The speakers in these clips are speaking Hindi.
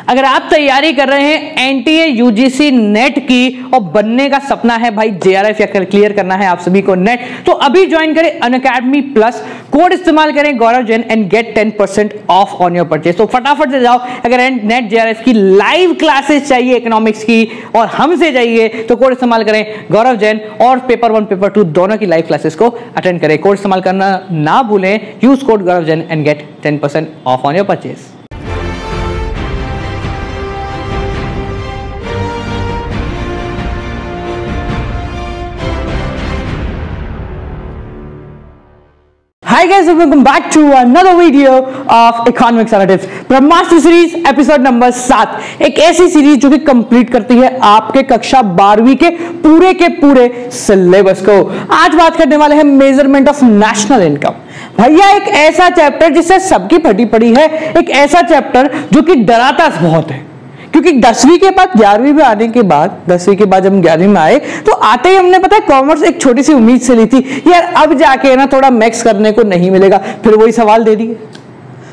अगर आप तैयारी कर रहे हैं एनटीए यूजीसी नेट की और बनने का सपना है भाई जेआरएफ या क्लियर करना है आप सभी को नेट, तो अभी ज्वाइन करें अनअकैडमी प्लस, कोड इस्तेमाल करें Gaurav Jain and get 10% off on your purchase. तो फटाफट से जाओ, अगर नेट जेआरएफ की लाइव क्लासेस चाहिए इकोनॉमिक्स की और हमसे चाहिए तो कोड इस्तेमाल करें गौरव जैन और पेपर 1 पेपर 2 दोनों की लाइव क्लासेस को अटेंड करें। कोड इस्तेमाल करना ना भूलें, use code Gaurav Jain and get 10% off on your purchase. Hi guys, welcome back to another video of Economics Narratives, Brahmastra series episode number 7। एक ऐसी सीरीज जो कि कंप्लीट करती है आपके कक्षा 12वीं के पूरे सिलेबस को। आज बात करने वाले हैं मेजरमेंट ऑफ नेशनल इनकम। भैया एक ऐसा चैप्टर जिससे सबकी फटी पड़ी है, एक ऐसा चैप्टर जो कि डराता बहुत है, क्योंकि 10वीं के बाद 11वीं में आने के बाद 10वीं के बाद जब हम 11वीं में आए तो आते ही हमने पता है कॉमर्स एक छोटी सी उम्मीद से ली थी यार अब जाके ना थोड़ा मैथ्स करने को नहीं मिलेगा, फिर वही सवाल दे दिए,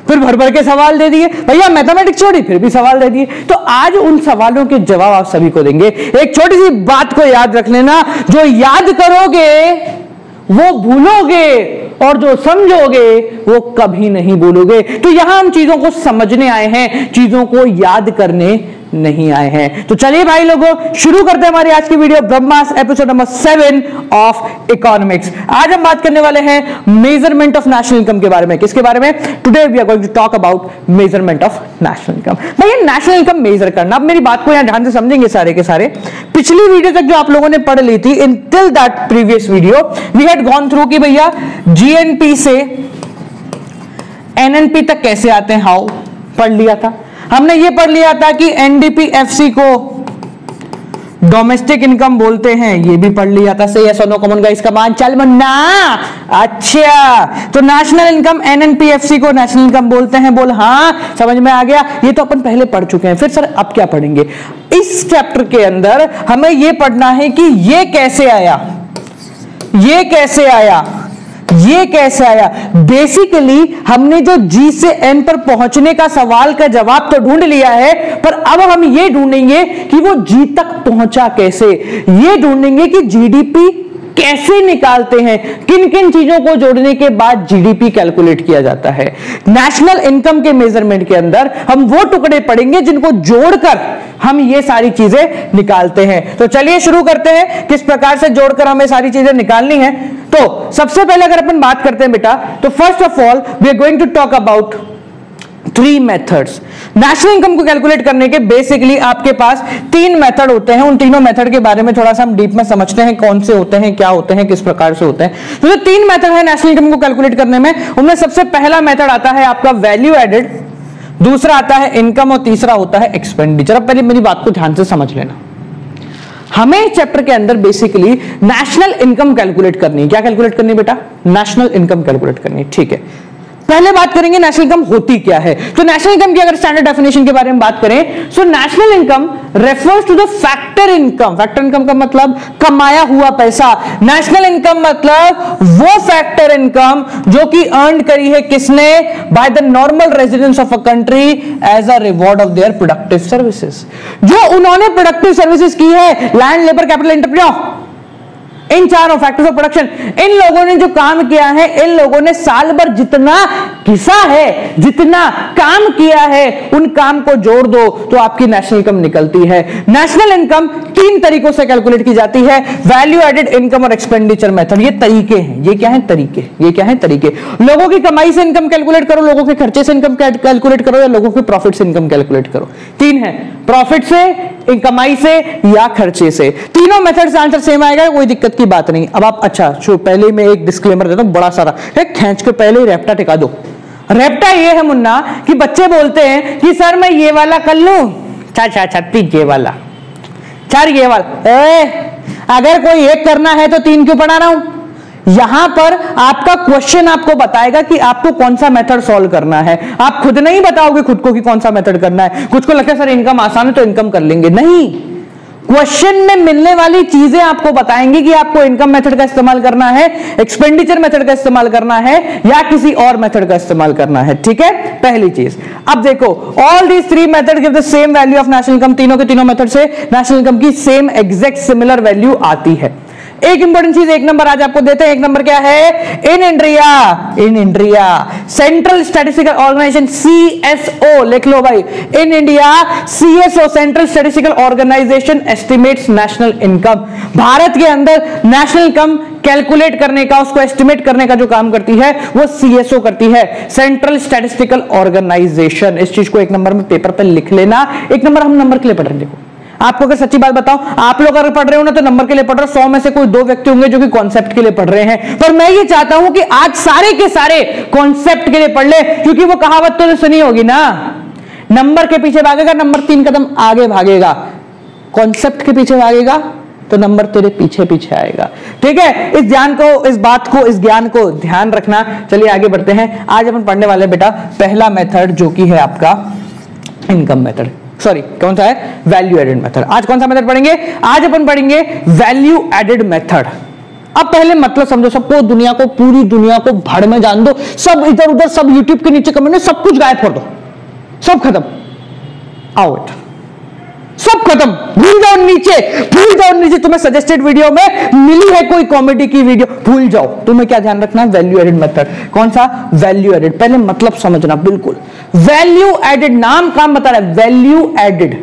फिर भर के सवाल दे दिए, भैया मैथमेटिक्स छोड़ी फिर भी सवाल दे दिए। तो आज उन सवालों के जवाब आप सभी को देंगे। एक छोटी सी बात को याद रख लेना, जो याद करोगे वो भूलोगे और जो समझोगे वो कभी नहीं भूलोगे। तो यहां हम चीजों को समझने आए हैं, चीजों को याद करने नहीं आए हैं। तो चलिए भाई लोगों शुरू करते हैं हमारी आज की video, Brahmastra episode number 7 of economics. आज हम बात करने वाले हैं मेजरमेंट ऑफ नेशनल इनकम के बारे में। किसके बारे में? Today we are going to talk about measurement of national income. भाई नेशनल इनकम मेजर करना, अब मेरी बात को यहां ध्यान से समझेंगे सारे के सारे। पिछली वीडियो तक जो आप लोगों ने पढ़ ली थी, in till that previous video we had gone through कि भैया जीएनपी से एनएनपी तक कैसे आते हैं, हाउ पढ़ लिया था हमने। ये पढ़ लिया था कि एनडीपीएफसी को डोमेस्टिक इनकम बोलते हैं, ये भी पढ़ लिया था। सही है, नो कॉमन गाइस का मान चल मन्ना। अच्छा, तो नेशनल इनकम एनएनपीएफसी को नेशनल इनकम बोलते हैं, बोल हाँ समझ में आ गया। ये तो अपन पहले पढ़ चुके हैं। फिर सर अब क्या पढ़ेंगे? इस चैप्टर के अंदर हमें ये पढ़ना है कि ये कैसे आया, ये कैसे आया, ये कैसे आया। बेसिकली हमने जो जी से एन पर पहुंचने का सवाल का जवाब तो ढूंढ लिया है, पर अब हम ये ढूंढेंगे कि वो जी तक पहुंचा कैसे। ये ढूंढेंगे कि जीडीपी कैसे निकालते हैं, किन किन चीजों को जोड़ने के बाद जीडीपी कैलकुलेट किया जाता है। नेशनल इनकम के मेजरमेंट के अंदर हम वो टुकड़े पढ़ेंगे जिनको जोड़कर हम ये सारी चीजें निकालते हैं। तो चलिए शुरू करते हैं, किस प्रकार से जोड़कर हमें सारी चीजें निकालनी है। तो सबसे पहले अगर अपन बात करते हैं बेटा, तो first of all we are going to talk about 3 methods. National income को कैलकुलेट करने के बेसिकली आपके पास 3 मेथड होते हैं। उन तीनों मेथड के बारे में थोड़ा सा हम डीप में समझते हैं, कौन से होते हैं, क्या होते हैं, किस प्रकार से होते हैं। तो जो 3 मेथड है नेशनल इनकम को कैलकुलेट करने में, उनमें सबसे पहला मेथड आता है आपका वैल्यू एडेड, दूसरा आता है इनकम और तीसरा होता है एक्सपेंडिचर। अब पहले मेरी बात को ध्यान से समझ लेना। हमें चैप्टर के अंदर बेसिकली नेशनल इनकम कैलकुलेट करनी है। क्या कैलकुलेट करनी है बेटा? नेशनल इनकम कैलकुलेट करनी है। ठीक है, पहले बात करेंगे नेशनल इनकम होती क्या है। तो नेशनल इनकम की अगर स्टैंडर्ड डेफिनेशन के बारे में बात करें, so national income refers to the factor income. Factor income का मतलब कमाया हुआ पैसा। नेशनल इनकम मतलब वो फैक्टर इनकम जो कि अर्न करी है किसने? By the normal residents of a country as a reward of their productive services. जो उन्होंने प्रोडक्टिव सर्विसेज की है, लैंड, लेबर, कैपिटल, एंटरप्रेन्योर, इन चारों फैक्टर्स ऑफ प्रोडक्शन, इन लोगों ने जो काम किया है, इन लोगों ने साल भर जितना घिसा है, जितना काम किया है, उन काम को जोड़ दो तो आपकी नेशनल इनकम निकलती है। नेशनल इनकम 3 तरीकों से कैलकुलेट की जाती है, वैल्यू एडेड, इनकम और एक्सपेंडिचर मेथड। ये तरीके हैं। ये क्या है? तरीके। ये क्या है? तरीके। लोगों की कमाई से इनकम कैलकुलेट करो, लोगों के खर्चे से इनकम कैलकुलेट करो, या लोगों के प्रॉफिट से इनकम कैलकुलेट करो। 3 है, प्रॉफिट से, कमाई से या खर्चे से। तीनों मेथड से आंसर सेम आएगा, कोई दिक्कत की बात नहीं। अब आप अच्छा पहले मैं एक डिस्क्लेमर देता हूं बड़ा सारा, खींच के पहले ही रेप्टा टिका दो। रेप्टा ये है मुन्ना कि बच्चे बोलते हैं कि सर मैं ये वाला कर लूं, ये वाला, सर ये वाला। अगर कोई एक करना है तो 3 क्यों पढ़ा रहा हूं? यहां पर आपका क्वेश्चन आपको बताएगा कि आपको कौन सा मेथड सॉल्व करना है। आप खुद नहीं बताओगे खुद को कि कौन सा मेथड करना है। कुछ को लगता है सर इनकम आसान है तो इनकम कर लेंगे, नहीं। क्वेश्चन में मिलने वाली चीजें आपको बताएंगे कि आपको इनकम मेथड का इस्तेमाल करना है, एक्सपेंडिचर मेथड का इस्तेमाल करना है या किसी और मेथड का इस्तेमाल करना है। ठीक है, पहली चीज। अब देखो, all these three method give the same value of national income. तीनों के तीनों मेथड से नेशनल इनकम की सेम एग्जैक्ट सिमिलर वैल्यू आती है। एक इंपॉर्टेंट चीज, एक नंबर आज आपको देते हैं। एक नंबर क्या है? In India Central Statistical Organisation CSO, लिख लो भाई, in India CSO Central Statistical Organisation estimates national income. Bharat के अंदर नेशनल इनकम कैलकुलेट करने का, उसको एस्टिमेट करने का जो काम करती है वो CSO करती है, सेंट्रल स्टैटिस्टिकल ऑर्गेनाइजेशन। इस चीज को एक नंबर में पेपर पे लिख लेना। एक नंबर हम नंबर के लिए पढ़ रहे हैं। देखो, आपको अगर सच्ची बात बताऊं, आप लोग अगर पढ़ रहे हो ना तो नंबर के लिए पढ़ रहे हो, 100 में से कोई 2 व्यक्ति होंगे जो कि कॉन्सेप्ट के लिए पढ़ रहे हैं। पर मैं ये चाहता हूं कि आज सारे के सारे कॉन्सेप्ट के लिए पढ़ ले, क्योंकि वो कहावत तो सुनी होगी ना, नंबर के पीछे भागेगा, नंबर 3 कदम आगे भागेगा। कॉन्सेप्ट के पीछे भागेगा तो नंबर तेरे पीछे पीछे आएगा। ठीक है, इस ध्यान को, इस बात को, इस ज्ञान को ध्यान रखना। चलिए आगे बढ़ते हैं। आज अपन पढ़ने वाले बेटा पहला मेथड जो कि है आपका इनकम मेथड, सॉरी कौन सा है? Value added method. आज कौन सा मेथड पढ़ेंगे? आज अपन पढ़ेंगे वैल्यू एडेड मेथड। अब पहले मतलब समझो, सबको दुनिया को, पूरी दुनिया को भाड़ में जान दो, सब इधर उधर, सब यूट्यूब के नीचे कमेंट में सब कुछ गायब कर दो, सब खत्म, आउट, सब खत्म, भूल जाओ नीचे, भूल जाओ नीचे। तुम्हें सजेस्टेड वीडियो में मिली है कोई कॉमेडी की वीडियो, भूल जाओ। तुम्हें क्या ध्यान रखना? Value added method. कौन सा? Value added. पहले मतलब समझना, बिल्कुल वैल्यू एडेड, नाम काम बता रहा है, वैल्यू एडेड,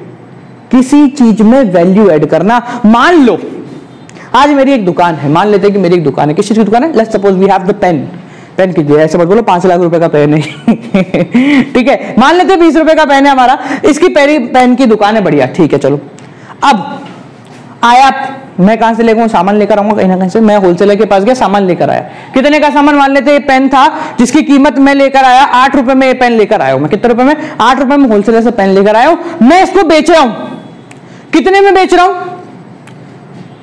किसी चीज में वैल्यू एड करना। मान लो आज मेरी एक दुकान है, मान लेते हैं कि मेरी एक दुकान है। किस चीज की दुकान है? Let's suppose we have the pen. Pen कीजिए, ऐसे मत बोलो 5 लाख रुपए का पेन है। ठीक है, मान लेते हैं 20 रुपए का पेन है हमारा, इसकी पेन की दुकान है, बढ़िया, ठीक है। चलो, अब आया, मैं कहां से लेकर सामान लेकर आऊंगा, कहीं ना कहीं से। मैं होलसेलर के पास गया, सामान लेकर आया। कितने का सामान? मान लेते हैं पेन था जिसकी कीमत मैं लेकर आया 8 रुपए में। ये पेन लेकर आया हूं मैं, कितने रुपए में? 8 रुपए में होलसेलर से पेन लेकर आया हूं। मैं इसको बेच रहा हूं, कितने में बेच रहा हूं?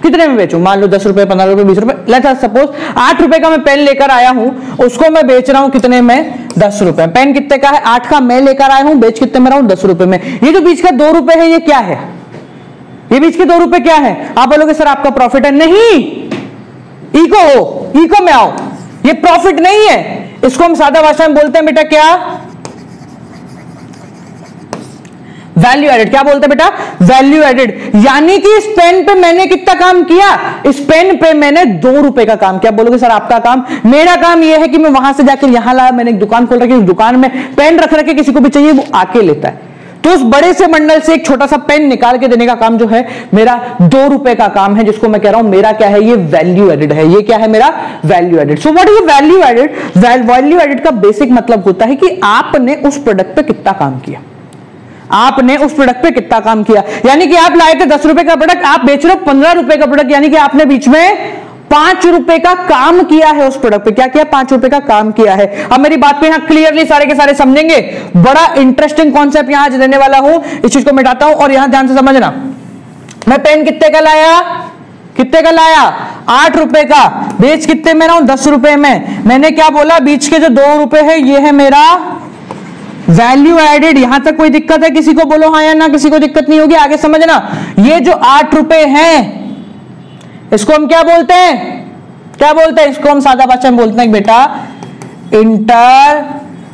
कितने में बेचूं? मान लो 10 रुपए, 15 रुपए, 20 रुपए। लेट्स सपोज 8 रुपए का मैं पेन लेकर आया हूं, उसको मैं बेच रहा हूं कितने में? 10 रुपए। पेन कितने का है? 8 का मैं लेकर आया हूं, बेच कितने में रहा हूं? 10 रुपए में। ये जो बीच का 2 रुपए है, ये क्या है? ये बीच के 2 रुपए क्या है? आप बोलोगे सर आपका प्रॉफिट है। नहीं, इको हो, इको में आओ, ये प्रॉफिट नहीं है। इसको हम सादा भाषा में बोलते हैं बेटा क्या? Value added. क्या बोलते हैं बेटा? Value added. यानी कि इस पेन पे मैंने कितना काम किया? इस पेन पे मैंने 2 रुपए का काम किया। बोलोगे सर आपका काम? मेरा काम यह है कि मैं वहां से जाकर यहां लाया, मैंने एक दुकान खोल रखी, उस दुकान में पेन रख रखे, किसी को भी चाहिए वो आके लेता है। तो उस बड़े से मंडल से एक छोटा सा पेन निकाल के देने का काम जो है मेरा 2 रुपए का काम है, जिसको मैं कह रहा हूं मेरा क्या है? ये वैल्यू एडेड है। ये क्या है? मेरा value added. So what is value added? Value added का बेसिक मतलब होता है कि आपने उस प्रोडक्ट पे कितना काम किया, आपने उस प्रोडक्ट पे कितना काम किया। यानी कि आप लाए थे 10 रुपए का प्रोडक्ट, आप बेच रहे हो 15 रुपए का प्रोडक्ट, यानी कि आपने बीच में 5 रुपए का काम किया है उस प्रोडक्ट पे। क्या किया? 5 रुपए का काम किया है। अब मेरी बात को यहां क्लियरली सारे के सारे समझेंगे। बड़ा इंटरेस्टिंग कॉन्सेप्ट यहां आज देने वाला हूं, इस चीज को मिटाता हूं और यहां ध्यान से समझना। मैं पेन कितने का लाया? कितने का लाया? 8 रुपए का। बेच कितने में रहा हूं? 10 रुपए में। मैंने क्या बोला? बीच के जो 2 रुपए है ये है मेरा वैल्यू एडेड। यहां तक कोई दिक्कत है? किसी को बोलो हाँ या ना, किसी को दिक्कत नहीं होगी। आगे समझना, ये जो 8 रुपए हैं इसको हम क्या बोलते हैं? क्या बोलते हैं? इसको हम सादा भाषा में बोलते हैं बेटा इंटरमीडिएट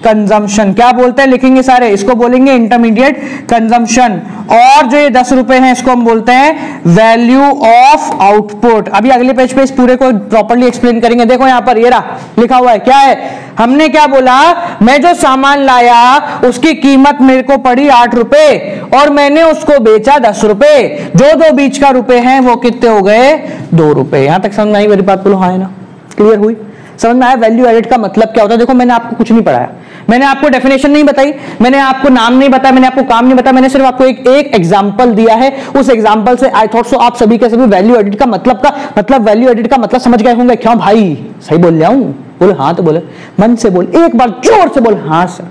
कंजम्पशन। क्या बोलते हैं? लिखेंगे सारे, इसको बोलेंगे इंटरमीडिएट कंजम्पशन। और जो ये 10 रुपए हैं इसको हम बोलते हैं वैल्यू ऑफ आउटपुट। अभी अगले पेज पे इस पूरे को प्रॉपर्ली एक्सप्लेन करेंगे। देखो यहां पर ये रहा लिखा हुआ है, क्या है? हमने क्या बोला? मैं जो सामान लाया उसकी कीमत मेरे को पड़ी 8 रुपए और मैंने उसको बेचा 10 रुपए। जो दो बीच का रुपए हैं वो कितने हो गए? 2 रुपए। यहां तक समझ में आई मेरी बात? बोलो हाँ है ना? क्लियर हुई? समझ में आया वैल्यू एडेड का मतलब क्या होता है? देखो मैंने आपको कुछ नहीं पढ़ाया, मैंने आपको डेफिनेशन नहीं बताई, मैंने आपको नाम नहीं बताया, मैंने आपको काम नहीं बताया, मैंने सिर्फ आपको एक एग्जांपल दिया है। उस एग्जांपल से आई थॉट सो आप सभी के सभी वैल्यू एडेड का मतलब वैल्यू एडेड का मतलब समझ गए होंगे। क्यों भाई? सही बोल रहा हूं? बोले हाँ तो बोले, मन से बोल, एक बार जोर से बोल हाँ सर।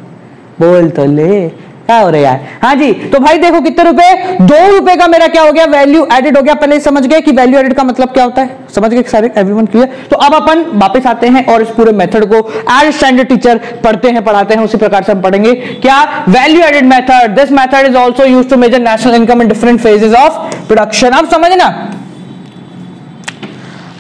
बोल तो ले, क्या हो रहा है? हाँ जी, तो भाई देखो कितने रुपए, 2 रुपए का मेरा क्या हो गया, वैल्यू एडेड हो गया। पहले समझ गए कि वैल्यू एडेड का मतलब क्या होता है, समझ गए सारे, एवरीवन क्लियर? तो अब अपन वापस आते हैं और इस पूरे मेथड को एज स्टैंडर्ड टीचर पढ़ते हैं, पढ़ाते हैं, उसी प्रकार से हम पढ़ेंगे क्या, value added method. This method is also used to measure national income in different phases of production. अब समझना,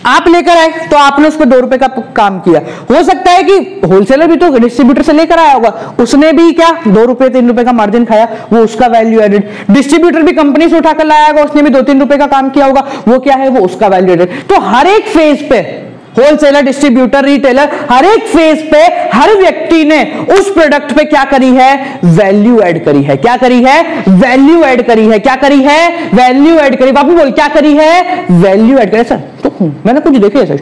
आप लेकर आए तो आपने उस पर 2 रुपए का काम किया, हो सकता है कि होलसेलर भी तो डिस्ट्रीब्यूटर से लेकर आया होगा, उसने भी क्या 2 रुपए 3 रुपए का मार्जिन खाया, वो उसका वैल्यू एडेड। डिस्ट्रीब्यूटर भी कंपनी से उठाकर लाया होगा, उसने भी 2-3 रुपए का काम किया होगा, वो क्या है, वो उसका वैल्यू एडेड। तो हर एक फेज पे होलसेलर, डिस्ट्रीब्यूटर, रिटेलर, हर एक फेज पे हर व्यक्ति ने उस प्रोडक्ट पे क्या करी है, वैल्यू ऐड करी है। क्या करी है, वैल्यू ऐड करी है। क्या करी है, वैल्यू ऐड करी। बापू बोल, क्या करी है, वैल्यू ऐड करी। सर मैंने कुछ देखे सर,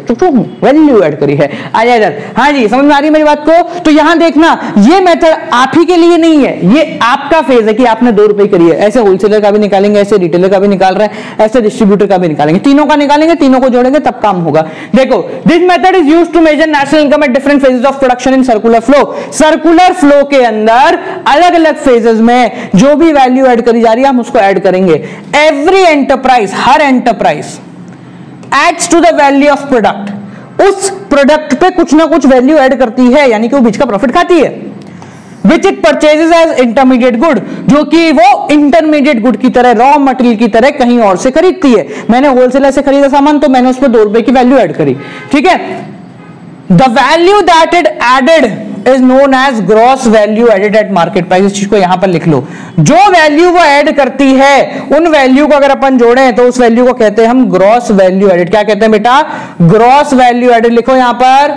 वैल्यू ऐड करी है। आया इधर, हाँ जी, समझ में आ रही मेरी बात को? तो यहां देखना, ये मेथड आप ही के लिए नहीं है, ये आपका फेज है कि आपने 2 रुपए करी है। ऐसे होलसेलर का भी निकालेंगे, ऐसे रिटेलर का भी निकाल रहे हैं, ऐसे डिस्ट्रीब्यूटर का भी निकालेंगे, तीनों का निकालेंगे, तीनों को जोड़ेंगे तब काम होगा। देखो, this method is used to measure national income at different phases of production in circular flow. Circular flow के अंदर अलग अलग फेजेस में जो भी वैल्यू ऐड करी जा रही है हम उसको ऐड करेंगे। Every enterprise, her enterprise adds to the value of product, उस प्रोडक्ट पे कुछ ना कुछ वैल्यू ऐड करती है, यानी कि वो बीच का प्रॉफिट खाती है। Which it purchases as intermediate good, जो कि वो इंटरमीडिएट गुड की तरह, रॉ मटेरियल की तरह कहीं और से खरीदती है। मैंने होलसेलर से खरीदा सामान तो मैंने उस पर 2 रुपए की वैल्यू ऐड करी, ठीक है। The value that it added is known as gross value added at market price। इस चीज को यहां पर लिख लो, जो वैल्यू वो ऐड करती है उन वैल्यू को अगर अपन जोड़ें तो उस वैल्यू को कहते हैं हम ग्रॉस वैल्यू एडेड। क्या कहते हैं बेटा, ग्रॉस वैल्यू एडेड। लिखो यहां पर,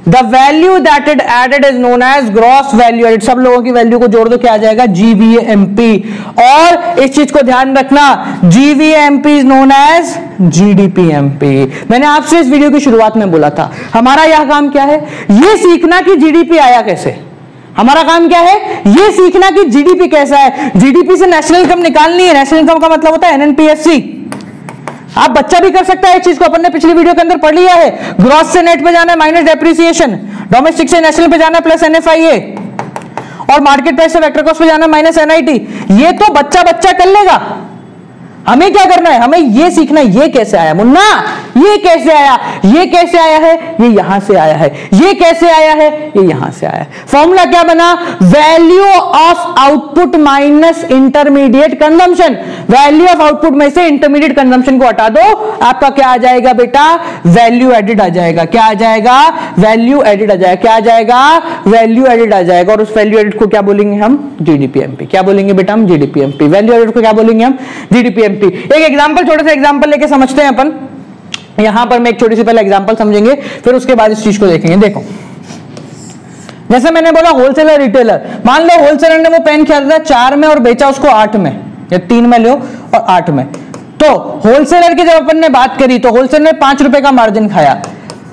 the value that it added is known as gross value added. सब लोगों की वैल्यू को जोड़ दो, क्या आ जाएगा, GVAMP। और इस चीज को ध्यान रखना, GVAMP is known as GDPMP। मैंने आपसे इस वीडियो की शुरुआत में बोला था, हमारा यह काम क्या है, ये सीखना कि GDP आया कैसे। हमारा काम क्या है, ये सीखना कि GDP कैसा है। GDP से नेशनल इनकम निकालनी है। नेशनल इनकम का मतलब होता है NNPFC। आप बच्चा भी कर सकता है इस चीज को, अपन ने पिछली वीडियो के अंदर पढ़ लिया है। ग्रॉस से नेट पे जाना है माइनस डेप्रिसिएशन, डोमेस्टिक से नेशनल पे जाना है प्लस NFIA, और मार्केट प्राइस से वेक्टर कॉस्ट पे जाना है माइनस NIT। ये तो बच्चा कर लेगा, हमें क्या करना है, हमें ये सीखना है ये कैसे आया मुन्ना, ये कैसे आया, ये कैसे आया है, ये यहां से आया है, ये कैसे आया है, ये यहां से आया है। फॉर्मूला क्या बना, value of output minus intermediate consumption. Value of output में से इंटरमीडिएट कंजम्पशन को हटा दो, आपका क्या आ जाएगा बेटा, वैल्यू एडेड आ जाएगा। क्या आ जाएगा, वैल्यू एडेड आ जाएगा। क्या आ जाएगा, वैल्यू एडेड आ जाएगा। और उस वैल्यू एडेड को क्या बोलेंगे हम, GDPMP। क्या बोलेंगे बेटा हम, GDPMP। वैल्यू एडेड को क्या बोलेंगे हम, GDPMP। एक एग्जांपल, छोटे से एग्जांपल लेके समझते हैं अपन। यहां पर मैं एक छोटी सी पहले एग्जांपल समझेंगे, फिर उसके बाद इस चीज को देखेंगे। देखो, जैसे मैंने बोला होलसेलर रिटेलर, मान लो होलसेलर ने वो पेन खरीदा 4 में और बेचा उसको 8 में, या 3 में लो और 8 में। तो होलसेलर की जब अपन ने बात करी तो होलसेलर ने 5 रुपए का मार्जिन खाया,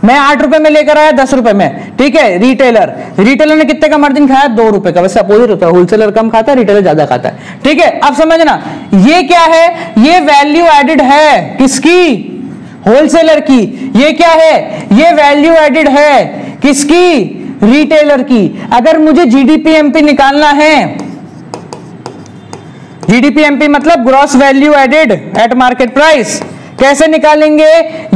मैं 8 रुपए में लेकर आया 10 रुपए में, ठीक है। रिटेलर ने कितने का मार्जिन खाया, 2 रुपए का। वैसे अपोजिट होता है, होलसेलर कम खाता है, रिटेलर ज्यादा खाता है, ठीक है। अब समझना, ये क्या है, ये वैल्यू एडेड है किसकी, होलसेलर की। ये क्या है, ये वैल्यू एडेड है किसकी, रिटेलर की। अगर मुझे GDPMP निकालना है, GDPMP मतलब gross value added at market price, कैसे निकालेंगे,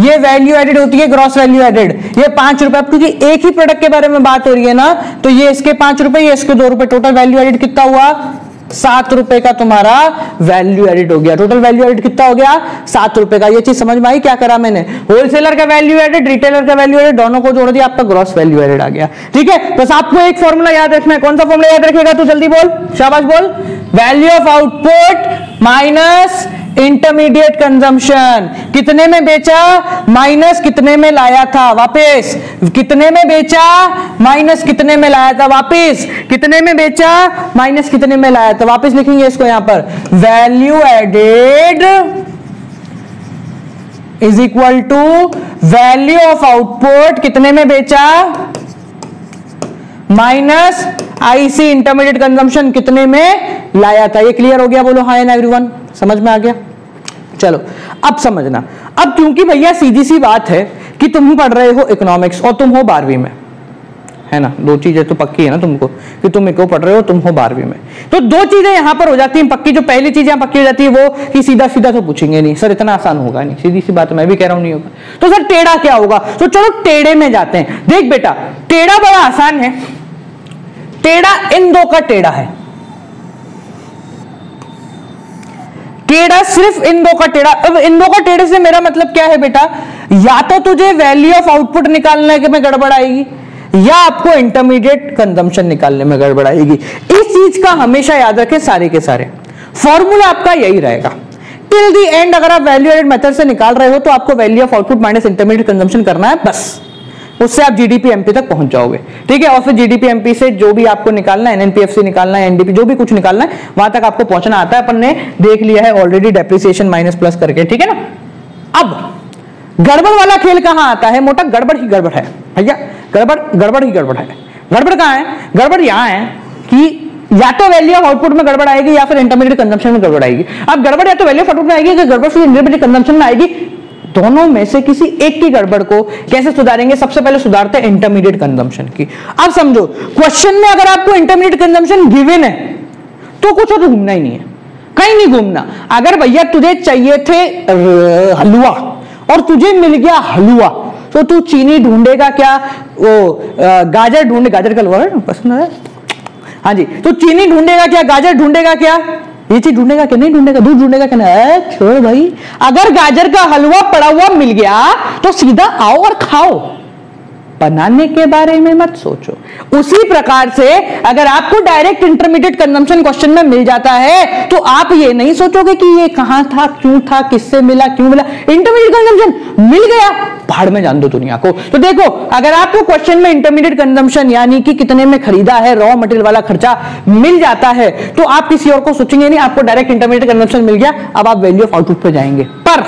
ये वैल्यू एडेड होती है ग्रॉस वैल्यू एडेड। ये 5 रुपए, क्योंकि एक ही प्रोडक्ट के बारे में बात हो रही है ना, तो ये इसके 5 रुपए, ये इसके 2 रुपए, टोटल वैल्यू एडेड कितना हुआ, 7 रुपए का तुम्हारा वैल्यू एडेड हो गया। टोटल वैल्यू एडेड कितना हो गया, 7 रुपए का। ये चीज समझ में आई, क्या करा मैंने, होलसेलर का वैल्यू एडेड, रिटेलर का वैल्यू एडेड, दोनों को जोड़ दिया, आपका ग्रॉस वैल्यू एडेड आ गया, ठीक है। बस आपको एक फॉर्मूला याद रखना है। कौन सा फॉर्मूला याद रखेगा तू, जल्दी बोल, शाबाश बोल, value of output minus intermediate consumption. कितने में बेचा माइनस कितने में लाया था वापस, कितने में बेचा माइनस कितने में लाया था वापस, कितने में बेचा माइनस कितने में लाया था वापस। लिखेंगे इसको यहां पर, value added is equal to value of output, कितने में बेचा माइनस IC इंटरमीडिएट कंजम्पशन, कितने में लाया था। ये क्लियर हो गया, बोलो हाँ एवरीवन, समझ में आ गया। चलो अब समझना, अब क्योंकि भैया सीधी सी बात है कि तुम पढ़ रहे हो इकोनॉमिक्स और तुम हो 12वीं में, है ना, दो चीजें तो पक्की है ना तुमको कि तुम एक पढ़ रहे हो, तुम हो 12वीं में, तो दो चीजें यहां पर हो जाती हैं पक्की। जो पहली चीज यहां पक्की हो जाती है वो कि सीधा सीधा तो पूछेंगे नहीं सर, इतना आसान होगा नहीं, सीधी सी बात मैं भी कह रहा हूं नहीं होगा। तो सर टेढ़ा क्या होगा, तो चलो टेढ़े में जाते हैं। देख बेटा टेढ़ा बड़ा आसान है, टेढ़ा इन दो का टेढ़ा है, टेढ़ा सिर्फ इन दो का टेढ़ा। अब इन दो का टेढ़े से मेरा मतलब क्या है बेटा, या तो तुझे वैल्यू ऑफ आउटपुट निकालने में गड़बड़ आएगी या आपको इंटरमीडिएट कंजम्पशन निकालने में गड़बड़ आएगी। इस चीज का हमेशा याद रखें, सारे के सारे फॉर्मूला आपका यही रहेगा टिल द एंड। अगर आप वैल्यू एडेड मेथड से निकाल रहे हो तो आपको value of output minus intermediate consumption करना है, बस उससे आप जीडीपी एमपी तक पहुंच जाओगे, ठीक है। और फिर जीडीपी एमपी से जो भी आपको निकालना है, एनएनपीएफसी निकालना है, एनडीपी जो भी कुछ निकालना है, वहां तक आपको पहुंचना आता है। अपन ने देख लिया है ऑलरेडी डेप्रिसिएशन माइनस प्लस करके, ठीक है ना। अब गड़बड़ वाला खेल कहां आता है, मोटा गड़बड़ ही गड़बड़ है भैया, गड़बड़ ही गड़बड़ है। गड़बड़ कहां है, गड़बड़ यहां है कि या तो वैल्यू ऑफ आउटपुट में गड़बड़ आएगी या फिर इंटरमीडिएट कंजम्पशन में गड़बड़ आएगी। अब गड़बड़ या तो वैल्यू ऑफ आउटपुट में आएगी या गड़बड़ फिर इंटरमीडिएट कंजम्पशन में आएगी, दोनों में से किसी एक की गड़बड़ को कैसे सुधारेंगे, सबसे पहले सुधारते हैं इंटरमीडिएट कंजम्पशन की। अब समझो क्वेश्चन में अगर आपको इंटरमीडिएट कंजम्पशन गिवन है तो कुछ और घूमना ही नहीं है, कहीं नहीं घूमना। अगर भैया तुझे चाहिए थे हलवा और तुझे मिल गया हलवा, तो तू चीनी ढूंढेगा क्या, वो गाजर ढूंढे, गाजर का हलवा है पसंद है, हाँ जी, तो चीनी ढूंढेगा क्या, गाजर ढूंढेगा क्या, ये चीज ढूंढेगा क्या, नहीं ढूंढेगा, दूध ढूंढेगा क्या, नहीं, छोड़ भाई। अगर गाजर का हलवा पड़ा हुआ मिल गया तो सीधा आओ और खाओ, बनाने के बारे में मत सोचो। उसी प्रकार से अगर आपको डायरेक्ट इंटरमीडिएट कंजम्पशन क्वेश्चन में मिल जाता है तो आप ये नहीं सोचोगे कि ये कहां था, क्यों था, किससे मिला, क्यों मिला। इंटरमीडिएट कंजम्पशन मिल गया, भाड़ में जान दो दुनिया को। तो देखो अगर आपको क्वेश्चन में इंटरमीडिएट कंजम्पशन यानी कि कितने में खरीदा है, रॉ मटेरियल वाला खर्चा मिल जाता है तो आप किसी और को सोचेंगे नहीं, आपको डायरेक्ट इंटरमीडिएट कंजम्पशन मिल गया, अब आप वैल्यू ऑफ आउटपुट पे जाएंगे। पर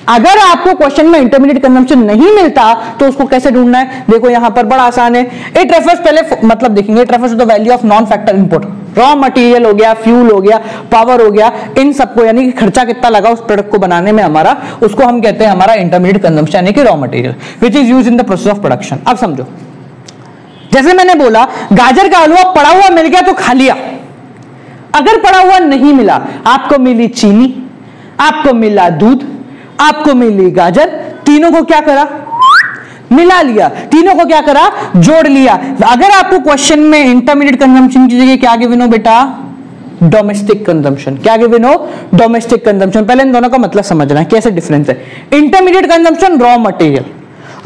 अगर आपको क्वेश्चन में इंटरमीडिएट कंजम्पशन नहीं मिलता तो उसको कैसे ढूंढना है, देखो यहां पर बड़ा आसान है। इट रेफर्स पहले मतलब देखेंगे, it refers to the value of non factor input, raw material हो गया, फ्यूल हो गया, पावर हो गया, इन सबको यानी कि खर्चा कितना लगा उस प्रोडक्ट को बनाने में हमारा, उसको हम कहते हैं हमारा इंटरमीडिएट कंजम्पशन यानी कि raw material which is used in the process of production. अब समझो जैसे मैंने बोला गाजर का हलवा पड़ा हुआ मिल गया तो खा लिया, अगर पड़ा हुआ नहीं मिला, आपको मिली चीनी, आपको मिला दूध, आपको मिली गाजर, तीनों को क्या करा, मिला लिया, तीनों को क्या करा, जोड़ लिया। अगर आपको क्वेश्चन में इंटरमीडिएट कंजम्पशन की जगह क्या गिवन हो बेटा, डोमेस्टिक कंजम्पशन, क्या गिवन हो, डोमेस्टिक कंजम्पशन। पहले इन दोनों का मतलब समझना है कैसे डिफरेंस है। Intermediate consumption raw material,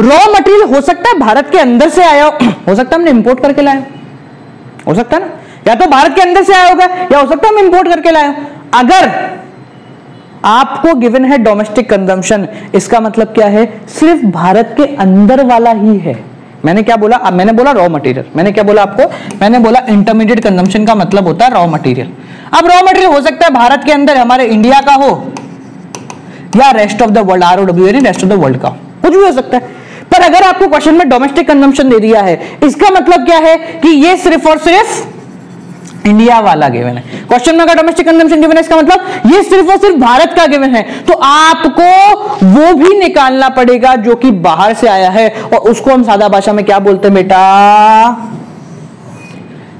raw material हो सकता है भारत के अंदर से आया हो सकता है हमने इंपोर्ट करके लाए, हो सकता है ना, या तो भारत के अंदर से आया होगा या हो सकता है हम इंपोर्ट करके लाए। अगर आपको गिवन है डोमेस्टिक कंजम्पशन, इसका मतलब क्या है, सिर्फ भारत के अंदर वाला ही है। मैंने क्या बोला, अब मैंने बोला रॉ मटेरियल, मैंने क्या बोला आपको, मैंने बोला इंटरमीडिएट कंजम्पशन का मतलब होता है रॉ मटेरियल। अब रॉ मटेरियल हो सकता है भारत के अंदर हमारे इंडिया का हो या rest of the world, ROW यानी रेस्ट ऑफ द वर्ल्ड का, कुछ भी हो सकता है। पर अगर आपको क्वेश्चन में डोमेस्टिक कंजम्पशन दे दिया है, इसका मतलब क्या है कि ये सिर्फ और सिर्फ इंडिया वाला गिवन है। क्वेश्चन में अगर डोमेस्टिक कंजम्पशन गिवन है इसका मतलब ये सिर्फ और सिर्फ भारत का गिवन है, तो आपको वो भी निकालना पड़ेगा जो कि बाहर से आया है, और उसको हम सादा भाषा में क्या बोलते हैं बेटा,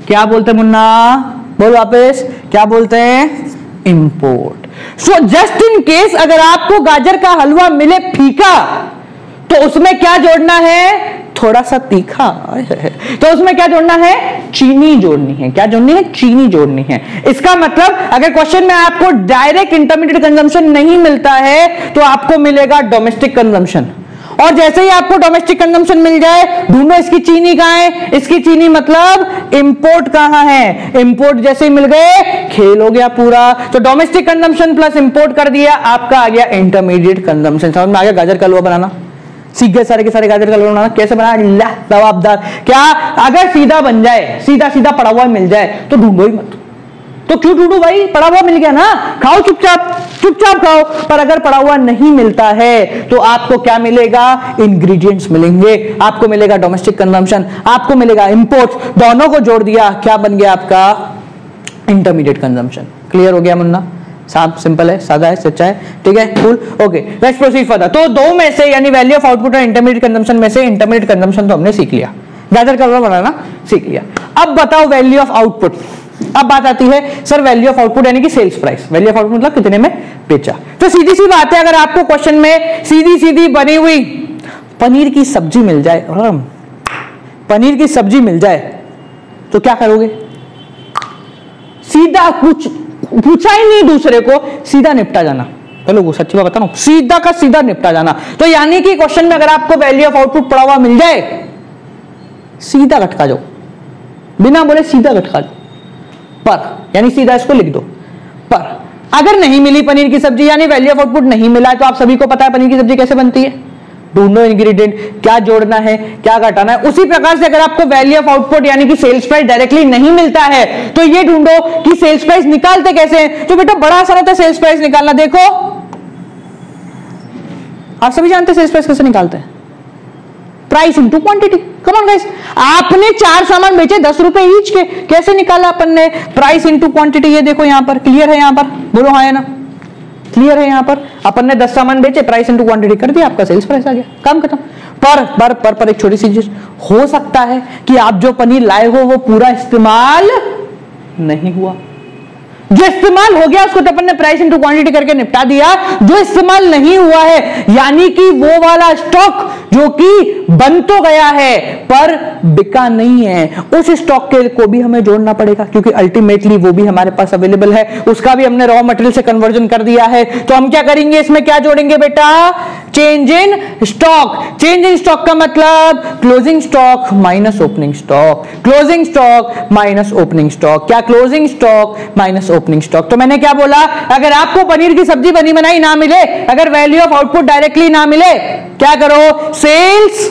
क्या बोलते हैं मुन्ना, बोल वापस, क्या बोलते हैं, import. So just in case अगर आपको गाजर का हलवा मिले फीका तो उसमें क्या जोड़ना है, थोड़ा सा तीखा, तो उसमें क्या जोड़ना है, चीनी जोड़नी है। क्या जोड़नी है, चीनी जोड़नी है। इसका मतलब अगर क्वेश्चन में आपको डायरेक्ट इंटरमीडिएट कंजम्पशन नहीं मिलता है तो आपको मिलेगा डोमेस्टिक कंजम्पशन, और जैसे ही आपको डोमेस्टिक कंजम्पशन मिल जाए, ढूंढो इसकी चीनी कहां है, इसकी चीनी मतलब इंपोर्ट कहां है, इंपोर्ट जैसे ही मिल गए खेल हो गया पूरा। तो डोमेस्टिक कंजम्पशन प्लस इंपोर्ट कर दिया, आपका आ गया इंटरमीडिएट कंजम्पशन। समझ में आ गया, गाजर का हलवा बनाना सीख गए सारे के सारे, गाजर का हलवा बनाना कैसे बनाना, जवाबदार। क्या अगर सीधा बन जाए, सीधा सीधा पड़ा हुआ मिल जाए तो ढूंढो ही मत, तो क्यों ढूंढो भाई, पड़ा हुआ मिल गया ना, खाओ चुपचाप, चुपचाप खाओ। पर अगर पड़ा हुआ नहीं मिलता है तो आपको क्या मिलेगा, इंग्रेडिएंट्स मिलेंगे, आपको मिलेगा डोमेस्टिक कंजम्पशन, आपको मिलेगा इंपोर्ट, दोनों को जोड़ दिया क्या बन गया आपका इंटरमीडिएट कंजम्पशन। क्लियर हो गया मुन्ना, साफ सिंपल है, सादा है, सच्चा है, ठीक है, cool, okay, let's proceed further. तो दो में से यानी वैल्यू ऑफ आउटपुट और इंटरमीडिएट कंजम्पशन में से इंटरमीडिएट कंजम्पशन तो हमने सीख लिया, गैदर करना बनाना सीख लिया। अब बताओ वैल्यू ऑफ आउटपुट। अब बात आती है सर वैल्यू ऑफ आउटपुट यानी कि sales price. Value of output मतलब कितने में बेचा। तो सीधी सी बात है, अगर आपको क्वेश्चन में सीधी सीधी बनी हुई पनीर की सब्जी मिल जाए, पनीर की सब्जी मिल जाए तो क्या करोगे? सीधा कुछ पूछा ही नहीं दूसरे को, सीधा निपटा जाना। चलो वो सच्ची बात बता रहा हूं, सीधा का सीधा निपटा जाना। तो यानी कि क्वेश्चन में अगर आपको वैल्यू ऑफ आउटपुट पड़ा हुआ मिल जाए, सीधा घटका जाओ, बिना बोले सीधा घटका जाओ। पर यानी सीधा इसको लिख दो। पर अगर नहीं मिली पनीर की सब्जी यानी वैल्यू ऑफ आउटपुट नहीं मिला है, तो आप सभी को पता है पनीर की सब्जी कैसे बनती है, ढूंढो इंग्रेडिएंट, क्या जोड़ना है क्या घटाना है। उसी प्रकार से अगर आपको वैल्यू ऑफ आउटपुट यानी कि सेल्स प्राइस डायरेक्टली नहीं मिलता है, तो ये ढूंढो कि सेल्स प्राइस निकालते कैसे हैं। तो बेटा बड़ा आसान होता है सेल्स प्राइस निकालना। देखो आप सभी जानते हैं सेल्स प्राइस कैसे निकालते हैं, price into quantity. Come on guys, आपने 4 सामान बेचे 10 रुपए ईच के, कैसे निकाला अपन ने? Price into quantity. ये देखो यहां पर क्लियर है, यहां पर बोलो हाँ है ना, क्लियर है। यहां पर अपन ने 10 सामान बेचे, प्राइस इनटू क्वांटिटी कर दिया, आपका सेल्स प्राइस आ गया, काम खत्म। पर एक छोटी सी चीज हो सकता है कि आप जो पनीर लाए हो वो पूरा इस्तेमाल नहीं हुआ। जो इस्तेमाल हो गया उसको तो अपन ने प्राइस इनटू क्वांटिटी करके निपटा दिया। जो इस्तेमाल नहीं हुआ है यानी कि वो वाला स्टॉक जो कि बन तो गया है पर बिका नहीं है, उस स्टॉक के को भी हमें जोड़ना पड़ेगा, क्योंकि अल्टीमेटली वो भी हमारे पास अवेलेबल है, उसका भी हमने रॉ मटेरियल से कन्वर्जन कर दिया है। तो हम क्या करेंगे, इसमें क्या जोड़ेंगे बेटा? Change in stock. Change in stock का मतलब closing stock minus opening stock, closing stock minus opening stock. क्या? Closing stock minus opening stock. तो मैंने क्या बोला, अगर आपको पनीर की सब्जी बनी बनाई ना मिले, अगर वैल्यू ऑफ आउटपुट डायरेक्टली ना मिले, क्या करो? Sales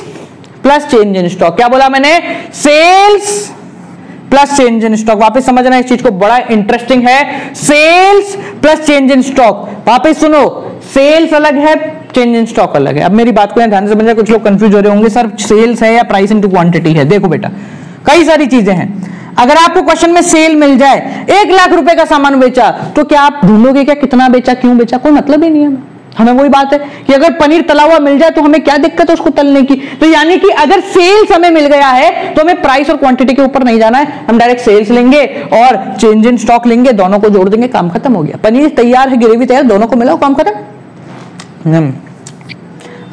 plus change in stock. क्या बोला मैंने? Sales plus change in stock. वापस समझना इस चीज को, बड़ा इंटरेस्टिंग है। Sales plus change in stock. वापस सुनो, सेल्स अलग है, चेंज इन स्टॉक अलग है। अब मेरी बात को ध्यान से समझना, कुछ लोग कंफ्यूज हो रहे होंगे सर सेल्स है या प्राइस इनटू क्वांटिटी है। देखो बेटा कई सारी चीजें हैं। अगर आपको क्वेश्चन में सेल मिल जाए, 1 लाख रुपए का सामान बेचा, तो क्या आप ढूंढोगे क्या कितना बेचा, क्यों बेचा? कोई मतलब ही नहीं है। हमें वही बात है कि अगर पनीर तला हुआ मिल जाए तो हमें क्या दिक्कत है उसको तलने की। तो यानी कि अगर सेल्स हमें मिल गया है तो हमें प्राइस और क्वांटिटी के ऊपर नहीं जाना है, हम डायरेक्ट सेल्स लेंगे और चेंज इन स्टॉक लेंगे, दोनों को जोड़ देंगे, काम खत्म हो गया। पनीर तैयार है, ग्रेवी तैयार, दोनों को मिलाओ, काम खत्म।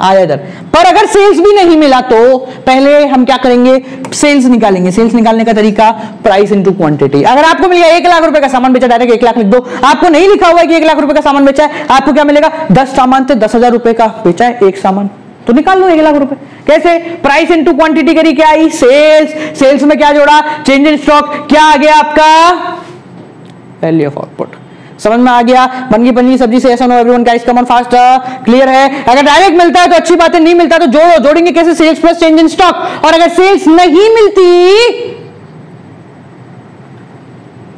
आया इधर। पर अगर सेल्स भी नहीं मिला तो पहले हम क्या करेंगे? सेल्स निकालेंगे। सेल्स निकालने का तरीका प्राइस इनटू क्वांटिटी। अगर आपको मिल गया 1 लाख रुपए का सामान बेचा, डायरेक्ट 1 लाख लिख दो। आपको नहीं लिखा हुआ है कि 1 लाख रुपए का सामान बेचा है, आपको क्या मिलेगा? 10 सामान थे, 10,000 रुपए का बेचा है एक सामान, तो निकाल लो 1 लाख रुपए। कैसे? प्राइस इनटू क्वांटिटी करी, क्या आई? सेल्स। सेल्स में क्या जोड़ा? Change in stock. क्या आ गया आपका? Value of output. समझ में आ गया? बन गई पनीर सब्जी से, ऐसा no everyone guys come on fast. Clear है? अगर डायरेक्ट मिलता है तो अच्छी बात है, नहीं मिलता तो जोड़ेंगे कैसे? Sales plus change in stock. और अगर सेल्स नहीं मिलती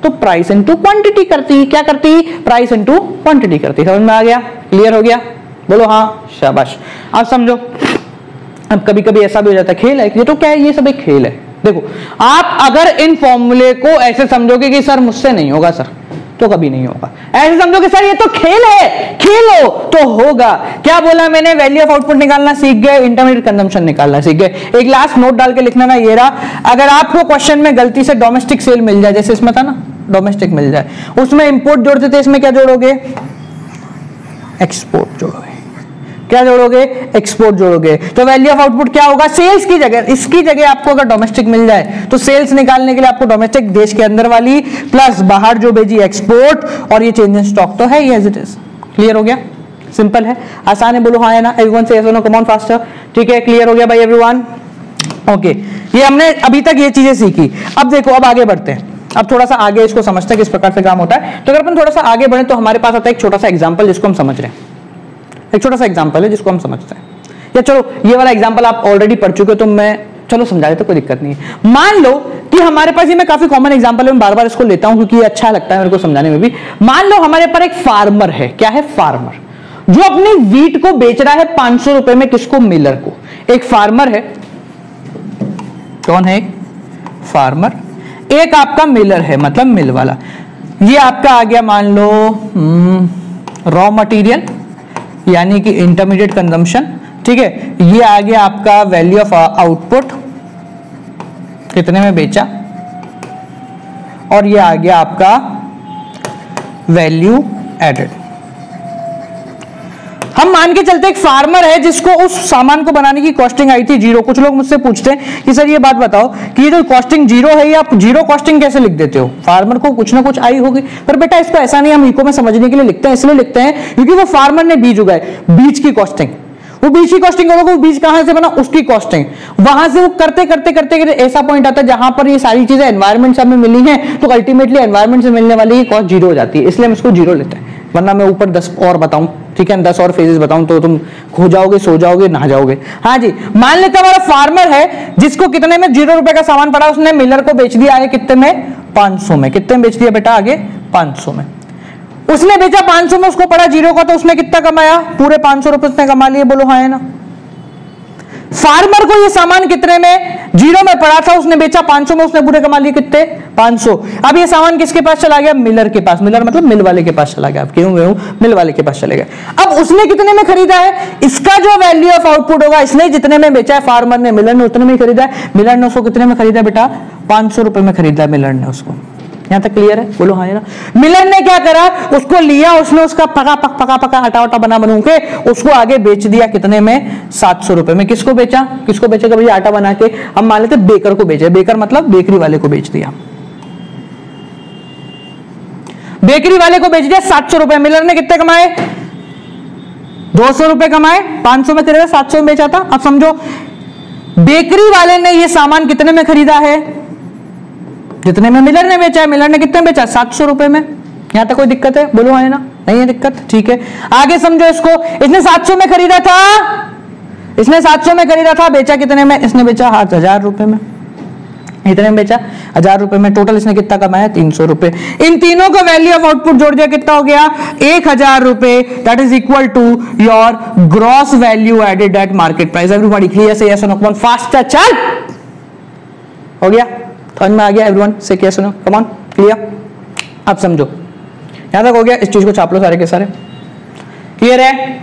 तो प्राइस इनटू क्वांटिटी करती। क्या करती? प्राइस इनटू क्वांटिटी करती। समझ में आ गया? क्लियर हो गया? बोलो हाँ, शाबाश। अब समझो, अब कभी कभी ऐसा भी हो जाता है, खेल है ये तो क्या है, ये सब एक खेल है। देखो आप अगर इन फॉर्मूले को ऐसे समझोगे कि सर मुझसे नहीं होगा सर, तो कभी नहीं होगा। ऐसे समझो कि सर ये तो खेल है, खेलो तो होगा। क्या बोला मैंने? वैल्यू ऑफ आउटपुट निकालना सीख गए, इंटरमीडिएट कंजम्पशन निकालना सीख गए। एक लास्ट नोट डाल के लिखना ना, ये रहा। अगर आपको क्वेश्चन में गलती से डोमेस्टिक सेल मिल जाए, जैसे इसमें था ना डोमेस्टिक मिल जाए, उसमें इंपोर्ट जोड़ते थे, इसमें क्या जोड़ोगे? एक्सपोर्ट जोड़ोगे। क्या जोड़ोगे? एक्सपोर्ट जोड़ोगे। तो वैल्यू ऑफ आउटपुट क्या होगा? सेल्स की जगह, इसकी जगह आपको अगर डोमेस्टिक मिल जाए तो सेल्स निकालने के लिए आपको डोमेस्टिक देश के अंदर वाली प्लस बाहर जो भेजी एक्सपोर्ट, और ये चेंज इन स्टॉक तो है ही एज इट इज। क्लियर हो गया? सिंपल है, आसान है, बोलो हाँ है ना। एवरीवन से नो, कम ऑन फास्टर। ठीक है, क्लियर हो गया भाई एवरीवन? ओके, ये हमने अभी तक ये चीजें सीखी। अब देखो, अब आगे बढ़ते हैं। अब थोड़ा सा आगे इसको समझते हैं किस प्रकार से काम होता है। तो अगर अपन थोड़ा सा आगे बढ़े तो हमारे पास आता है एक छोटा सा एग्जाम्पल जिसको हम समझ रहे हैं। एक छोटा सा एग्जांपल है जिसको हम समझते हैं, या चलो ये वाला एग्जांपल आप ऑलरेडी पढ़ चुके हो तो मैं चलो समझा देता, कोई दिक्कत नहीं है। मान लो कि हमारे पास, ये मैं काफी कॉमन एग्जांपल है, मैं बार बार इसको लेता हूं क्योंकि ये अच्छा लगता है मेरे को समझाने में भी। मान लो हमारे पर एक फार्मर है। क्या है? फार्मर, जो अपनी वीट को बेच रहा है 500 रुपए में। किसको? मिलर को। एक फार्मर है, कौन है? फार्मर। एक आपका मिलर है, मतलब मिल वाला। ये आपका आ गया मान लो रॉ मटेरियल यानी कि इंटरमीडिएट कंजम्पशन। ठीक है, ये आ गया आपका वैल्यू ऑफ आउटपुट, कितने में बेचा, और ये आ गया आपका वैल्यू एडेड। हम मान के चलते एक फार्मर है जिसको उस सामान को बनाने की कॉस्टिंग आई थी 0। कुछ लोग मुझसे पूछते हैं कि सर ये बात बताओ कि ये जो कॉस्टिंग 0 है, ये आप 0 कॉस्टिंग कैसे लिख देते हो? फार्मर को कुछ ना कुछ आई होगी। पर बेटा इसको ऐसा नहीं, हम इको में समझने के लिए लिखते हैं, इसलिए लिखते हैं क्योंकि वो फार्मर ने बीज उगाए, बीज की कॉस्टिंग, वो बीज की कॉस्टिंग करोगे, वो बीज कहां से बना, उसकी कॉस्टिंग, वहां से वो करते करते करते ऐसा पॉइंट आता है जहां पर ये सारी चीजें एनवायरमेंट से हमें मिली हैं, तो अल्टीमेटली एनवायरमेंट से मिलने वाली ये कॉस्ट 0 हो जाती है, इसलिए हम इसको 0 लेते हैं। वरना मैं ऊपर 10 और बताऊं, ठीक है, 10 और फेजेस बताऊं तो तुम खो जाओगे, सो जाओगे, नहा जाओगे। हाँ जी, मान लेते हमारा फार्मर है जिसको कितने में 0 रुपए का सामान पड़ा, उसने मिलर को बेच दिया है कितने में, 500 में। कितने में बेच दिया बेटा, आगे 500 में। उसने बेचा 500 में, उसको पड़ा 0 का, तो उसने कितना कमाया, पूरे 500 रुपए उसने कमा लिए। बोलो हाँ है ना। फार्मर को ये सामान कितने में, 0 में पड़ा था, उसने बेचा 500 में, उसने पूरे कमा लिए कितने, 500। अब ये सामान किसके पास चला गया, मिलर के पास। मिलर मतलब मिल वाले के पास चला गया, क्यों मिल वाले के पास चले गए। अब उसने कितने में खरीदा है, इसका जो वैल्यू ऑफ आउटपुट होगा, इसने जितने में बेचा है फार्मर ने, मिलर ने उतने में खरीदा है। मिलर ने उसको कितने में खरीदा बेटा, 500 रुपए में खरीदा मिलर ने उसको। यहां तक क्लियर है, बोलो हाँ है ना। मिलर ने क्या करा, उसको लिया, उसने उसका पका आटा बना के उसको आगे बेच दिया कितने में, 700 रुपए में। किसको बेचा, किसको बेचेगा भैया, आटा बना के हम मान लेते बेकर को बेचे, बेकर मतलब बेकरी वाले को बेच दिया, बेकरी वाले को बेच दिया 700 रुपए। मिलर ने कितने कमाए, 200 रुपए कमाए, 500 में खरीदा, 700 में बेचा था। अब समझो बेकरी वाले ने ये सामान कितने में खरीदा है, जितने में मिलर ने बेचा है। मिलर ने कितने बेचा, 700 रुपए में। यहां तक कोई दिक्कत है, बोलो है ना, नहीं है दिक्कत, ठीक है। आगे समझो इसको, इसने 700 में खरीदा था, इसने 700 में खरीदा था, बेचा कितने में, इसने बेचा 1000 रुपए में। इतने में बेचा 1000 रुपए में, टोटल इसने कितना कमाया, 300 रुपए। इन तीनों का वैल्यू ऑफ आउटपुट जोड़ दिया, कितना हो गया, 1000 रुपए। That is equal to your gross value added at market price. Everybody clear, से यस और नो, कम ऑन फास्ट, चल हो गया, समझ में आ गया एवरीवन, से यस और नो, कम ऑन, क्लियर। अब समझो यहां तक हो गया, इस चीज को छाप लो सारे के सारे, क्लियर है।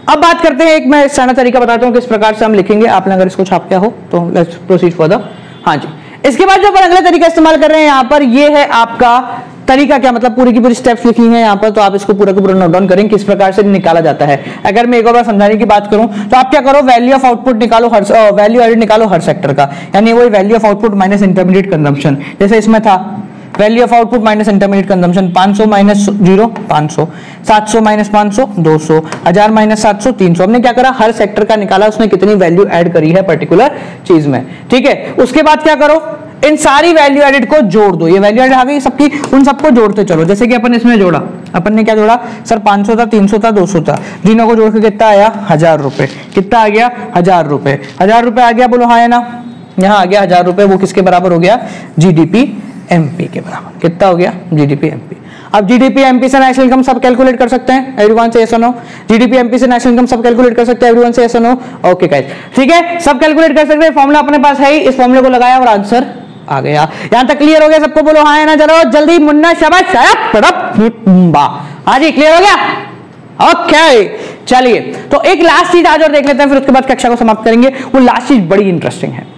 अब बात करते हैं, एक मैं सारा तरीका बताता हूं किस प्रकार से हम लिखेंगे, आपने अगर इसको छाप किया हो तो लेट्स प्रोसीड फर्दर। हाँ जी, इसके बाद जो अपन अगला तरीका इस्तेमाल कर रहे हैं यहां पर, ये है आपका तरीका, क्या मतलब पूरी की पूरी स्टेप्स लिखी हैं यहाँ पर, तो आप इसको पूरा का पूरा नोट डाउन करें किस प्रकार से निकाला जाता है। अगर मैं एक और बार समझाने की बात करूं तो आप क्या करो, वैल्यू ऑफ आउटपुट निकालो, हर वैल्यू एडेड निकालो हर सेक्टर का, यानी वही value of output minus intermediate consumption. जैसे इसमें था value of output minus intermediate consumption, 500 minus 0 500, 700 minus 500 200, 1000 minus 700 300। हमने क्या करा, हर सेक्टर का निकाला, उसने कितनी वैल्यू ऐड करी है पर्टिकुलर चीज में, ठीक है। उसके बाद क्या करो, इन सारी वैल्यू एडेड को जोड़ दो, ये वैल्यू एडेड आ गई सबकी, उन सबको जोड़ते चलो। जैसे कि अपन इसमें जोड़ा, अपन ने क्या जोड़ा सर, 500 था, 300 था, 200 था, तीनों को जोड़ के कितना आया, 1000 रुपए। कितना आ गया, 1000 रुपए। 1000 रुपए आ गया, बोलो हाँ है ना। यहाँ आ गया 1000 रुपए, वो किसके बराबर हो गया, जीडीपी एमपी के बराबर। कितना हो गया, जीडीपी एमपी। अब जीडीपी एमपी से नेशनल इनकम सब कैलकुलेट कर सकते हैं, एवरीवन से यस और नो। जीडीपी एमपी से नेशनल इनकम सब कैलकुलेट कर सकते हैं, एवरीवन से यस और नो। ओके गाइस, ठीक है, सब कैलकुलेट कर सकते हैं, फॉर्मूला अपने पास है ही, इस फॉर्मूले को लगाया और आंसर आ गया। यहां तक क्लियर हो गया सबको, बोलो हाँ है ना, चलो जल्दी, मुन्ना शाबाश, हाँ जी क्लियर हो गया। ओके चलिए, तो एक लास्ट चीज आज और देख लेते हैं, फिर उसके बाद कक्षा को समाप्त करेंगे। वो लास्ट चीज बड़ी इंटरेस्टिंग है,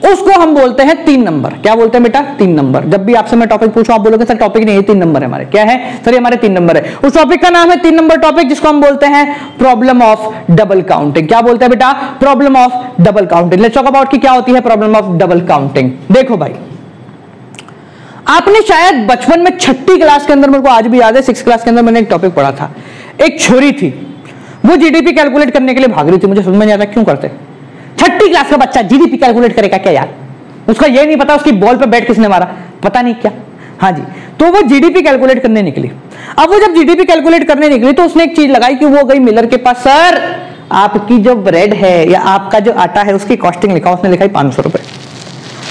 उसको हम बोलते हैं 3 नंबर। क्या बोलते हैं बेटा, 3 नंबर। जब भी आपसे मैं टॉपिक पूछूं आप बोलोगे सर टॉपिक नहीं है, 3 नंबर है हमारे। क्या है सर, ये हमारे 3 नंबर है। उस टॉपिक का नाम है 3 नंबर टॉपिक, जिसको हम बोलते हैं प्रॉब्लम ऑफ डबल काउंटिंग। क्या बोलते हैं बेटा, problem of double counting. Let's talk about कि क्या होती है प्रॉब्लम ऑफ डबल काउंटिंग। देखो भाई, आपने शायद बचपन में 6ठी क्लास के अंदर, मेरे को आज भी याद है 6th क्लास के अंदर मैंने एक टॉपिक पढ़ा था। एक छोरी थी, वो जीडीपी कैलकुलेट करने के लिए भाग रही थी। मुझे समझ में नहीं आता क्यों करते, 6ठी क्लास का बच्चा जीडीपी कैलकुलेट करेगा क्या यार, उसका ये नहीं पता उसकी बॉल पे बैट किसने मारा, पता नहीं क्या। हाँ जी, तो वो जीडीपी कैलकुलेट करने निकली। अब वो जब जीडीपी कैलकुलेट करने निकली तो उसने एक चीज लगाई कि वो गई मिलर के पास, सर आपकी जो ब्रेड है या आपका जो आटा है उसकी कॉस्टिंग लिखा, उसने लिखा 500 रुपए।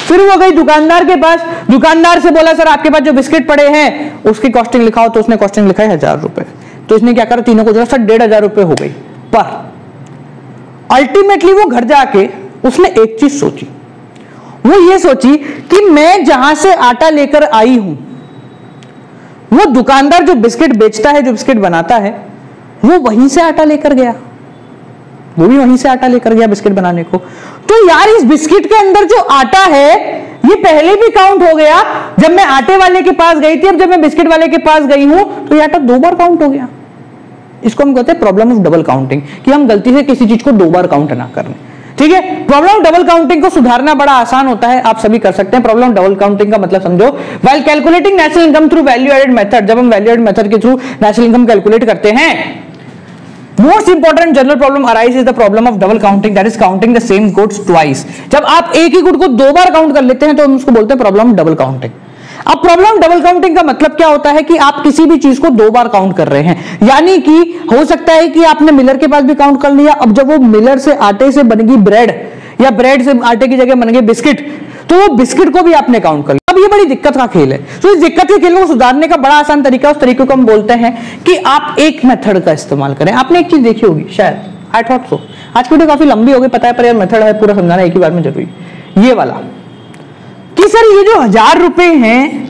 फिर वो गई दुकानदार के पास, दुकानदार से बोला सर आपके पास जो बिस्किट पड़े हैं उसकी कॉस्टिंग लिखाओ, तो उसने कॉस्टिंग लिखा है 1000 रुपए। तो इसने क्या करा, तीनों को जोड़ा, सर 1500 रुपए हो गई। पर अल्टीमेटली वो घर जाके उसने एक चीज सोची, वो ये सोची कि मैं जहां से आटा लेकर आई हूं, वो दुकानदार जो बिस्किट बेचता है, जो बिस्किट बनाता है, वो वहीं से आटा लेकर गया। वो भी वहीं से आटा लेकर गया बिस्किट बनाने को। तो यार इस बिस्किट के अंदर जो आटा है ये पहले भी काउंट हो गया जब मैं आटे वाले के पास गई थी, अब जब मैं बिस्किट वाले के पास गई हूं तो ये आटा 2 बार काउंट हो गया। इसको हम कहते हैं प्रॉब्लम ऑफ डबल काउंटिंग, कि हम गलती से किसी चीज को 2 बार काउंट ना करें। ठीक है, प्रॉब्लम ऑफ डबल काउंटिंग को सुधारना बड़ा आसान होता है, आप सभी कर सकते हैं। प्रॉब्लम ऑफ डबल काउंटिंग का मतलब समझो, while calculating national income through value added method, जब हम वैल्यू एडेड मेथड के थ्रू नेशनल इनकम कैलकुलेट करते हैं, most important general problem arise is the problem of double counting, that is counting the same goods twice. जब आप एक ही गुड को 2 बार काउंट कर लेते हैं तो हम उसको बोलते हैं प्रॉब्लम ऑफ डबल काउंटिंग। अब प्रॉब्लम डबल काउंटिंग का मतलब क्या होता है कि आप किसी भी चीज को 2 बार काउंट कर रहे हैं, यानी कि हो सकता है कि आपने मिलर के पास भी काउंट कर लिया, अब जब वो मिलर से आटे से बनेगी ब्रेड या ब्रेड से आटे की जगह बन गए बिस्किट, तो वो बिस्किट को भी आपने काउंट कर लिया। अब ये बड़ी दिक्कत का खेल है। तो इस दिक्कत के खेल को सुधारने का बड़ा आसान तरीका, उस तरीके को हम बोलते हैं कि आप एक मेथड का इस्तेमाल करें। आपने एक चीज देखी होगी शायद, आई थॉट सो, आज की वीडियो काफी लंबी हो गई पता है, पर यार मेथड है पूरा समझाना एक ही बार में जरूरी, ये वाला कि सर ये जो 1000 रुपए हैं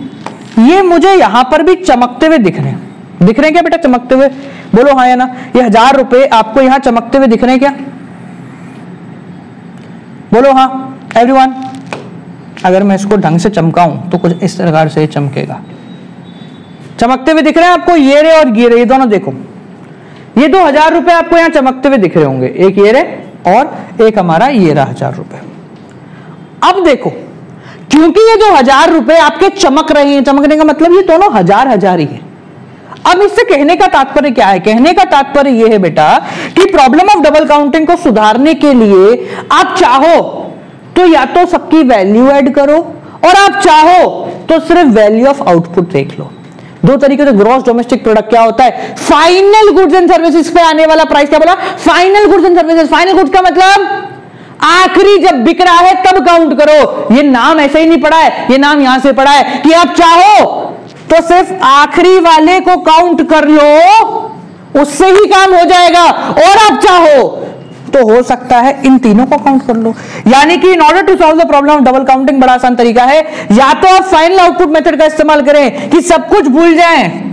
ये मुझे यहां पर भी चमकते हुए दिख रहे हैं। दिख रहे हैं क्या बेटा चमकते हुए? बोलो हाँ या ना। ये 1000 रुपए आपको यहां चमकते हुए दिख रहे हैं क्या? बोलो हाँ एवरीवन। अगर मैं इसको ढंग से चमकाऊं तो कुछ इस प्रकार से चमकेगा। चमकते हुए दिख रहे हैं आपको ये रे और ये रे, ये दोनों देखो, ये 2000 रुपए आपको यहां चमकते हुए दिख रहे होंगे, एक ये रे और एक हमारा ये रहा 1000 रुपए। अब देखो, क्योंकि ये जो 1000 रुपए आपके चमक रहे हैं, चमकने का मतलब ये दोनों 1000 ही है। अब इससे कहने का तात्पर्य क्या है? कहने का तात्पर्य यह है बेटा कि प्रॉब्लम ऑफ डबल काउंटिंग को सुधारने के लिए आप चाहो तो या तो सबकी वैल्यू ऐड करो, और आप चाहो तो सिर्फ वैल्यू ऑफ आउटपुट देख लो। 2 तरीके से। ग्रॉस डोमेस्टिक प्रोडक्ट क्या होता है? फाइनल गुड्स एंड सर्विसेज पे आने वाला प्राइस। क्या बोला? Final goods and services. Final goods का मतलब आखिरी जब बिक रहा है तब काउंट करो। ये नाम ऐसे ही नहीं पड़ा है, ये नाम यहां से पड़ा है कि आप चाहो तो सिर्फ आखिरी वाले को काउंट कर लो, उससे ही काम हो जाएगा, और आप चाहो तो हो सकता है इन तीनों को काउंट कर लो। यानी कि in order to solve the problem of double counting बड़ा आसान तरीका है, या तो आप फाइनल आउटपुट मेथड का इस्तेमाल करें कि सब कुछ भूल जाएं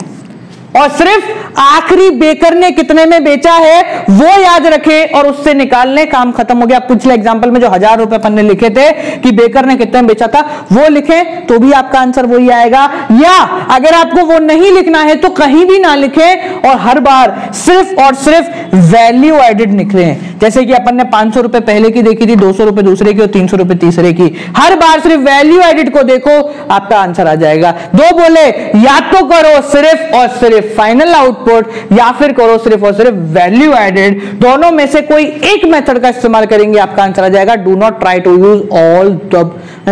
और सिर्फ आखिरी बेकर ने कितने में बेचा है वो याद रखें और उससे निकाल लें, काम खत्म हो गया। पिछले एग्जांपल में जो 1000 रुपए अपन ने लिखे थे कि बेकर ने कितने में बेचा था वो लिखें तो भी आपका आंसर वही आएगा, या अगर आपको वो नहीं लिखना है तो कहीं भी ना लिखें और हर बार सिर्फ और सिर्फ वैल्यू एडेड लिख रहे हैं। जैसे कि अपन ने 500 रुपए पहले की देखी थी, 200 रुपए दूसरे की और 300 रुपए तीसरे की। हर बार सिर्फ वैल्यू एडेड को देखो, आपका आंसर आ जाएगा। 2 बोले, या तो करो सिर्फ और सिर्फ फाइनल आउटपुट या फिर करो सिर्फ और सिर्फ वैल्यू एडेड। दोनों में से कोई एक मेथड का इस्तेमाल करेंगे, आपका आंसर आ जाएगा। Do not try to use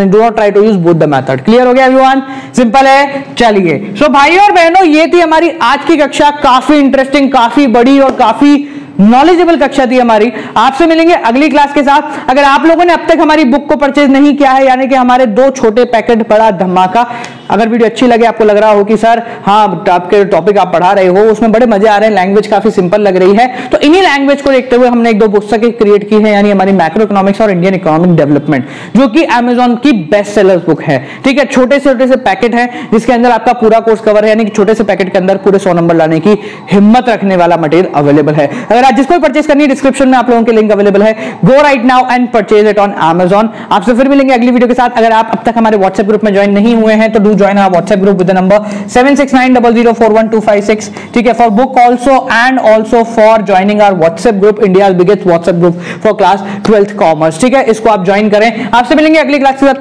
do not try to use both the method. Clear हो गया एवरीवन? सिंपल है। चलिए सो भाइयों और बहनों, ये थी हमारी आज की कक्षा। काफी इंटरेस्टिंग, काफी बड़ी और काफी नॉलेजेबल कक्षा थी हमारी। आपसे मिलेंगे अगली क्लास के साथ। अगर आप लोगों ने अब तक हमारी बुक को परचेज नहीं किया है, यानी कि हमारे 2 छोटे पैकेट बड़ा धमाका, अगर वीडियो अच्छी लगे, आपको लग रहा हो कि सर हाँ आपके टॉपिक आप पढ़ा रहे हो उसमें बड़े मजे आ रहे हैं, लैंग्वेज काफी सिंपल लग रही है, तो इन्हीं लैंग्वेज को देखते हुए हमने 1-2 पुस्तकें क्रिएट की है, यानी हमारी मैक्रो इकोनॉमिक्स और इंडियन इकोनॉमिक डेवलपमेंट, जो कि अमेजॉन की बेस्ट सेलर्स बुक है। ठीक है, छोटे से पैकेट है जिसके अंदर आपका पूरा कोर्स कवर है, यानी कि छोटे से पैकेट के अंदर पूरे 100 नंबर लाने की हिम्मत रखने वाला मटेरियल अवेलेबल है। अगर आज जिसको परचेज करनी है, डिस्क्रिप्शन में आप लोगों के लिंक अवेलेबल है। Go right now and purchase it on Amazon. आपसे फिर मिलेंगे अगली वीडियो के साथ। अगर आप अब तक हमारे व्हाट्सएप ग्रुप में ज्वाइन नहीं हुए हैं तो do join our WhatsApp group with the number 7690041256. ठीक है, for book also and also for joining our WhatsApp group, India's biggest WhatsApp group for class 12th commerce. ठीक है, इसको आप ज्वाइन करें। आपसे मिलेंगे अगली क्लास के साथ।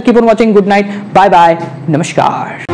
Keep on watching. Good night, bye bye, नमस्कार।